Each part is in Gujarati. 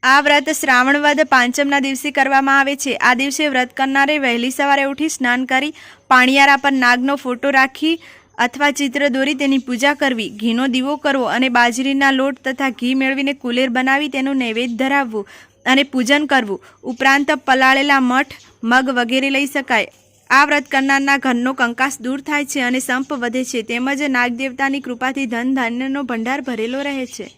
આ વ્રત શ્રાવણ વદ પાંચમના દિવસે કરવામાં આવે છે। આ દિવસે વ્રત કરનારે વહેલી સવારે ઉઠી સ્નાન કરી પાણિયારા પર નાગનો ફોટો રાખી અથવા ચિત્ર દોરી તેની પૂજા કરવી, ઘીનો દીવો કરવો અને બાજરીના લોટ તથા ઘી મેળવીને કુલેર બનાવી તેનું નૈવેદ્ય ધરાવવું અને પૂજન કરવું। ઉપરાંત પલાળેલા મઠ, મગ વગેરે લઈ શકાય। આ વ્રત કરનારના ઘરનો કંકાસ દૂર થાય છે અને સંપ વધે છે, તેમજ નાગદેવતાની કૃપાથી ધન ધાન્યનો ભંડાર ભરેલો રહે છે।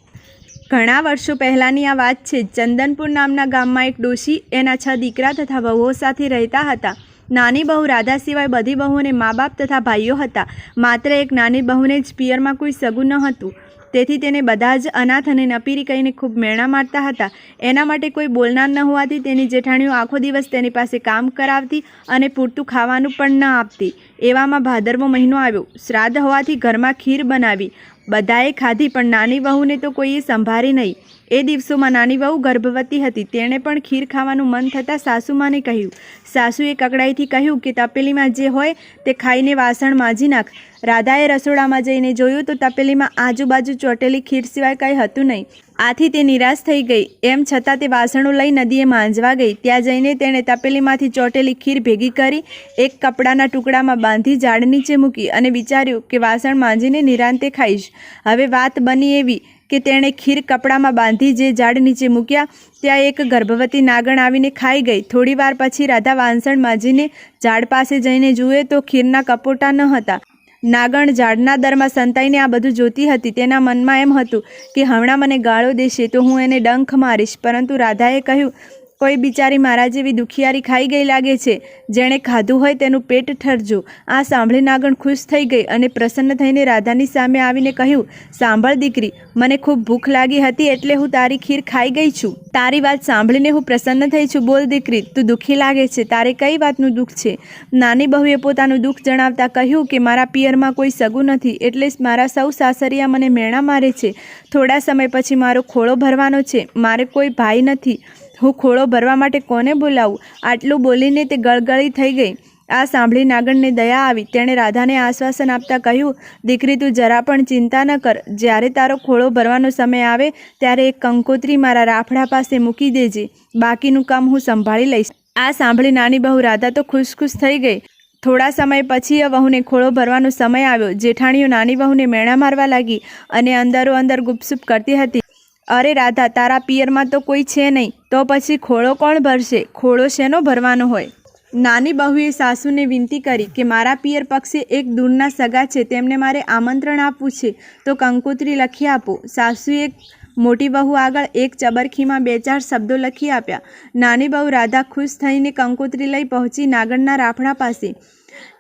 ઘણા વર્ષો પહેલાંની આ વાત છે। ચંદનપુર નામના ગામમાં એક ડોશી એના 6 દીકરા તથા વહુઓ સાથે રહેતા હતા। નાની બહુ રાધા સિવાય બધી બહુઓને મા બાપ તથા ભાઈઓ હતા। માત્ર એક નાની બહુને જ પિયરમાં કોઈ સગું ન હતું, તેથી તેને બધા જ અનાથ અને નપીરી કહીને ખૂબ મેણા મારતા હતા। એના માટે કોઈ બોલનાર ન હોવાથી તેની જેઠાણીઓ આખો દિવસ તેની પાસે કામ કરાવતી અને પૂરતું ખાવાનું પણ ન આપતી। એવામાં ભાદરવો મહિનો આવ્યો। શ્રાદ્ધ હોવાથી ઘરમાં ખીર બનાવી, બધાએ ખાધી, પણ નાની વહુને તો કોઈએ સંભાળી નહીં। એ દિવસોમાં નાની વહુ ગર્ભવતી હતી। તેણે પણ ખીર ખાવાનું મન થતાં સાસુમાને કહ્યું। સાસુએ કકડાઈથી કહ્યું કે તપેલીમાં જે હોય તે ખાઈને વાસણ માંજી નાખ। રાધાએ રસોડામાં જઈને જોયું તો તપેલીમાં આજુબાજુ ચોટેલી ખીર સિવાય કંઈ હતું નહીં। આથી તે નિરાશ થઈ ગઈ। એમ છતાં તે વાસણો લઈ નદીએ માંજવા ગઈ। ત્યાં જઈને તેણે તપેલીમાંથી ચોટેલી ખીર ભેગી કરી એક કપડાના ટુકડામાં બાંધી ઝાડ નીચે મૂકી અને વિચાર્યું કે વાસણ માંજીને નિરાંતે ખાઈશ। હવે વાત બની એવી કે તેણે ખીર કપડામાં બાંધી જે ઝાડ નીચે મૂક્યા ત્યાં એક ગર્ભવતી નાગણ આવીને ખાઈ ગઈ। થોડી વાર પછી રાધા વાસણ માંજીને ઝાડ પાસે જઈને જુએ તો ખીરના કપોટા ન હતા। નાગણ ઝાડના દરમાં સંતાઈને આ બધું જોતી હતી। તેના મનમાં એમ હતું કે હમણાં મને ગાળો દેશે તો હું એને ડંખ મારીશ, પરંતુ રાધાએ કહ્યું, કોઈ બિચારી મારા જેવી દુખિયારી ખાઈ ગઈ લાગે છે, જેણે ખાધું હોય તેનું પેટ ઠરજો। આ સાંભળી નાગણ ખુશ થઈ ગઈ અને પ્રસન્ન થઈને રાધાની સામે આવીને કહ્યું, સાંભળ દીકરી, મને ખૂબ ભૂખ લાગી હતી એટલે હું તારી ખીર ખાઈ ગઈ છું। તારી વાત સાંભળીને હું પ્રસન્ન થઈ છું। બોલ દીકરી, તું દુઃખી લાગે છે, તારે કઈ વાતનું દુઃખ છે? નાની બહુએ પોતાનું દુઃખ જણાવતા કહ્યું કે મારા પિયરમાં કોઈ સગું નથી, એટલે મારા સૌ સાસરિયા મને મેણા મારે છે। થોડા સમય પછી મારો ખોળો ભરવાનો છે, મારે કોઈ ભાઈ નથી, હું ખોળો ભરવા માટે કોને બોલાવું? આટલું બોલીને તે ગળગળી થઈ ગઈ। આ સાંભળી નાગણને દયા આવી। તેણે રાધાને આશ્વાસન આપતા કહ્યું, દીકરી, તું જરા પણ ચિંતા ન કર। જ્યારે તારો ખોળો ભરવાનો સમય આવે ત્યારે એક કંકોત્રી મારા રાફડા પાસે મૂકી દેજે, બાકીનું કામ હું સંભાળી લઈશ। આ સાંભળી નાની બહુ રાધા તો ખુશ થઈ ગઈ। થોડા સમય પછી વહુને ખોળો ભરવાનો સમય આવ્યો। જેઠાણીઓ નાની બહુને મેણા મારવા લાગી અને અંદરો અંદર ગુપસુપ કરતી હતી। અરે રાધા, તારા પિયરમાં તો કોઈ છે નહીં, તો પછી ખોળો કોણ ભરશે? ખોળો શેનો ભરવાનો હોય? નાની બહુએ સાસુને વિનંતી કરી કે મારા પિયર પક્ષે એક દૂરના સગા છે, તેમને મારે આમંત્રણ આપવું છે, તો કંકોત્રી લખી આપો। સાસુએ મોટી બહુ આગળ એક ચબરખીમાં 2-4 શબ્દો લખી આપ્યા। નાની બહુ રાધા ખુશ થઈને કંકોત્રી લઈ પહોંચી નાગણના રાફડા પાસે।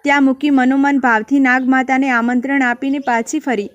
ત્યાં મૂકી મનોમન ભાવથી નાગ માતાને આમંત્રણ આપીને પાછી ફરી।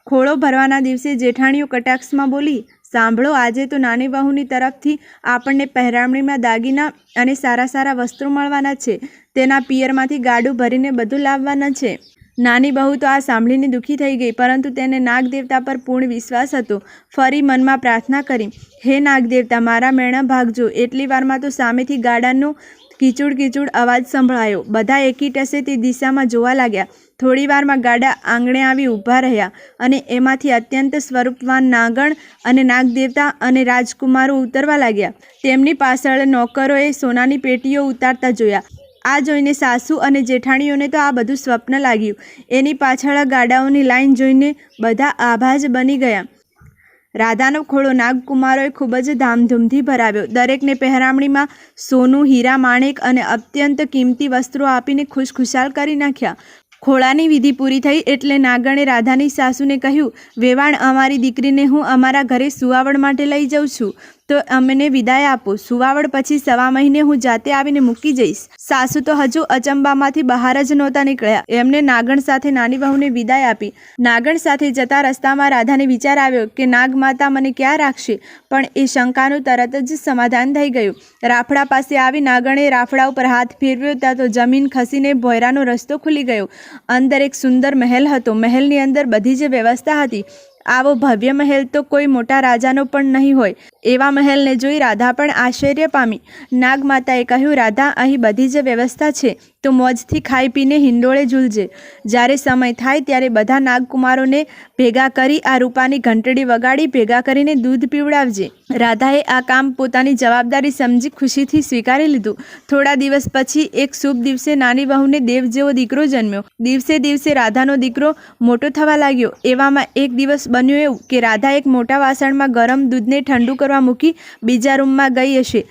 ખોળો ભરવાના દિવસે જેઠાણીઓ કટાક્ષમાં બોલી, સાંભળો, આજે તો નાની બહુની તરફથી આપણને પહેરામણીમાં દાગીના અને સારા સારા વસ્ત્રો મળવાના છે, તેના પિયરમાંથી ગાડું ભરીને બધું લાવવાના છે। નાની બહુ તો આ સાંભળીને દુઃખી થઈ ગઈ, પરંતુ તેને નાગદેવતા પર પૂર્ણ વિશ્વાસ હતો। ફરી મનમાં પ્રાર્થના કરી, હે નાગદેવતા, મારા મેણા ભાગજો। એટલી વારમાં તો સામેથી ગાડાનો કીચુડ અવાજ સંભળાયો। બધા એકી ટસે તે દિશામાં જોવા લાગ્યા। થોડી વારમાં ગાડા આંગણે આવી ઊભા રહ્યા અને એમાંથી અત્યંત સ્વરૂપવાન નાગણ અને નાગદેવતા અને રાજકુમારો ઉતરવા લાગ્યા। તેમની પાછળ નોકરોએ સોનાની પેટીઓ ઉતારતા જોયા। આ જોઈને સાસુ અને જેઠાણીઓને તો આ બધું સ્વપ્ન લાગ્યું। એની પાછળ ગાડાઓની લાઈન જોઈને બધા આભાજ બની ગયા। રાધાનો ખોળો નાગકુમારોએ ખૂબ જ ધામધૂમથી ભરાવ્યો। દરેકને પહેરામણીમાં સોનું, હીરા, માણેક અને અત્યંત કિંમતી વસ્ત્રો આપીને ખુશખુશાલ કરી નાખ્યા। ખોળાની વિધિ પૂરી થઈ એટલે નાગણે રાધાની સાસુને કહ્યું, વેવાણ, અમારી દીકરીને હું અમારા ઘરે સુવાવડ માટે લઈ જાઉં છું, તો અમને વિદાય આપો। સુવાવડ પછી 1.25 મહિને હું જાતે આવીને મૂકી જઈશ। સાસુ તો હજુ અચંબામાંથી બહાર જ નહોતા નીકળ્યા, એમને નાગણ સાથે નાની બહુને વિદાય આપી। નાગણ સાથે જતા રસ્તામાં રાધાને વિચાર આવ્યો કે નાગ માતા મને ક્યાં રાખશે, પણ એ શંકાનું તરત જ સમાધાન થઈ ગયું। રાફડા પાસે આવી નાગણે રાફડા ઉપર હાથ ફેરવ્યો ત્યાં તો જમીન ખસીને ભોયરાનો રસ્તો ખુલી ગયો। અંદર એક સુંદર મહેલ હતો। મહેલની અંદર બધી જ વ્યવસ્થા હતી। આવો ભવ્ય મહેલ તો કોઈ મોટા રાજાનો પણ નહીં હોય। એવા મહેલને જોઈ રાધા પણ આશ્ચર્ય પામી। નાગ માતાએ કહ્યું, રાધા, અહીં બધી જ વ્યવસ્થા છે, તો મોજથી ખાઈ પીને હિંડોળે ઝૂલજે. જ્યારે સમય થાય ત્યારે બધા નાગકુમારોને ભેગા કરી આ રૂપાની ઘંટડી વગાડી ભેગા કરીને દૂધ પીવડાવજે. રાધાએ આ કામ પોતાની જવાબદારી સમજી ખુશીથી સ્વીકારી લીધું. થોડા દિવસ પછી એક શુભ દિવસે નાની વહુને દેવ જેવો દીકરો જન્મ્યો. દિવસે દિવસે રાધાનો દીકરો મોટો થવા લાગ્યો. એવામાં એક દિવસ બન્યું એવું કે રાધા એક મોટા વાસણમાં ગરમ દૂધને ઠંડુ કરવા મૂકી બીજા રૂમમાં ગઈ હશે.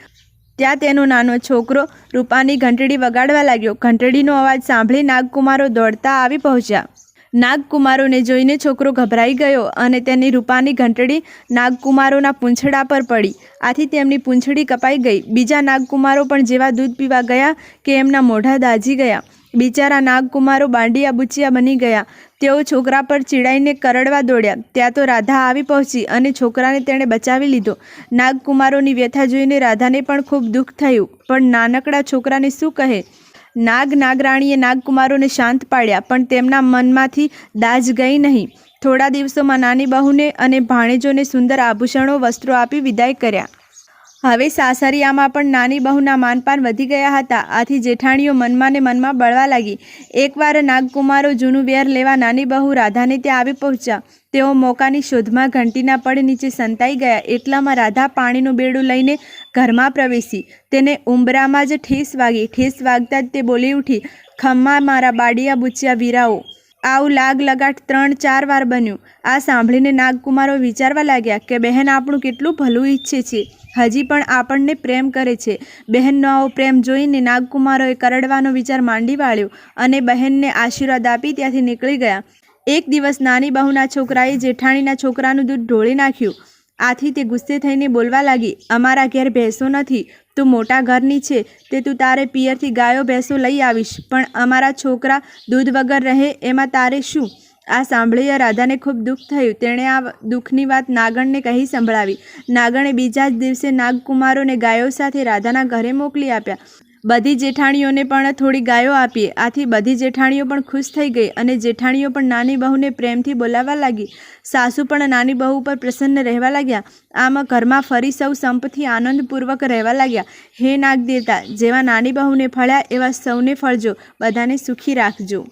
ત્યાં તેનો નાનો છોકરો રૂપાની ઘંટડી વગાડવા લાગ્યો. ઘંટડીનો અવાજ સાંભળી નાગકુમારો દોડતા આવી પહોંચ્યા. નાગકુમારોને જોઈને છોકરો ગભરાઈ ગયો અને તેની રૂપાની ઘંટડી નાગકુમારોના પૂંછડા પર પડી. આથી તેમની પૂંછડી કપાઈ ગઈ. બીજા નાગકુમારો પણ જેવા દૂધ પીવા ગયા કે એમના મોઢા દાઝી ગયા. બિચારા નાગકુમારો બાંડિયા બુચિયા બની ગયા. તેઓ છોકરા પર ચીડાઈને કરડવા દોડ્યા. ત્યાં તો રાધા આવી પહોંચી અને છોકરાને તેણે બચાવી લીધો. નાગકુમારોની વ્યથા જોઈને રાધાને પણ ખૂબ દુઃખ થયું, પણ નાનકડા છોકરાને શું કહે? નાગરાણીએ નાગકુમારોને શાંત પાડ્યા, પણ તેમના મનમાંથી દાજ ગઈ નહીં. થોડા દિવસોમાં નાની બહુને અને ભાણેજોને સુંદર આભૂષણો વસ્ત્રો આપી વિદાય કર્યા. હવે સાસરિયામાં પણ નાની બહુના માનપાન વધી ગયા હતા. આથી જેઠાણીઓ મનમાં ને મનમાં બળવા લાગી. એકવાર નાગકુમારો જૂનું વેર લેવા નાની બહુ રાધાને ત્યાં આવી પહોંચ્યા. તેઓ મોકાની શોધમાં ઘંટીના પડ નીચે સંતાઈ ગયા. એટલામાં રાધા પાણીનું બેડું લઈને ઘરમાં પ્રવેશી. તેને ઉંબરામાં જ ઠેસ વાગી. ઠેસ વાગતા જ તે બોલી ઉઠી, ખમ્મા મારા બાડિયા બુચિયા વીરાઓ. આવું લાગ લગાટ 3-4 વાર બન્યું. આ સાંભળીને નાગકુમારો વિચારવા લાગ્યા કે બહેન આપણું કેટલું ભલું ઈચ્છે છે, હજી પણ આપણને પ્રેમ કરે છે. બહેનનો આવો પ્રેમ જોઈને નાગકુમારોએ કરડવાનો વિચાર માંડી વાળ્યો અને બહેનને આશીર્વાદ આપી ત્યાંથી નીકળી ગયા. એક દિવસ નાની બહુના છોકરાએ જેઠાણીના છોકરાનું દૂધ ઢોળી નાખ્યું. આથી તે ગુસ્સે થઈને બોલવા લાગી, અમારા ઘેર ભેંસો નથી, તું મોટા ઘરની છે તે તું તારે પિયરથી ગાયો ભેંસો લઈ આવીશ, પણ અમારા છોકરા દૂધ વગર રહે એમાં તારે શું? આ સાંભળીને રાધાને ખૂબ દુઃખ થયું. તેણે આ દુઃખની વાત નાગણને કહી સંભળાવી. નાગણે બીજા જ દિવસે નાગકુમારોને ગાયો સાથે રાધાના ઘરે મોકલી આપ્યા. બધી જેઠાણીઓને પણ થોડી ગાયો આપી. આથી બધી જેઠાણીઓ પણ ખુશ થઈ ગઈ અને જેઠાણીઓ પણ નાની બહુને પ્રેમથી બોલાવવા લાગી. સાસુ પણ નાની બહુ પર પ્રસન્ન રહેવા લાગ્યા. આમ ઘરમાં ફરી સૌ સંપથી આનંદપૂર્વક રહેવા લાગ્યા. હે નાગ દેવતા, જેવા નાની બહુને ફળ્યા એવા સૌને ફળજો, બધાને સુખી રાખજો.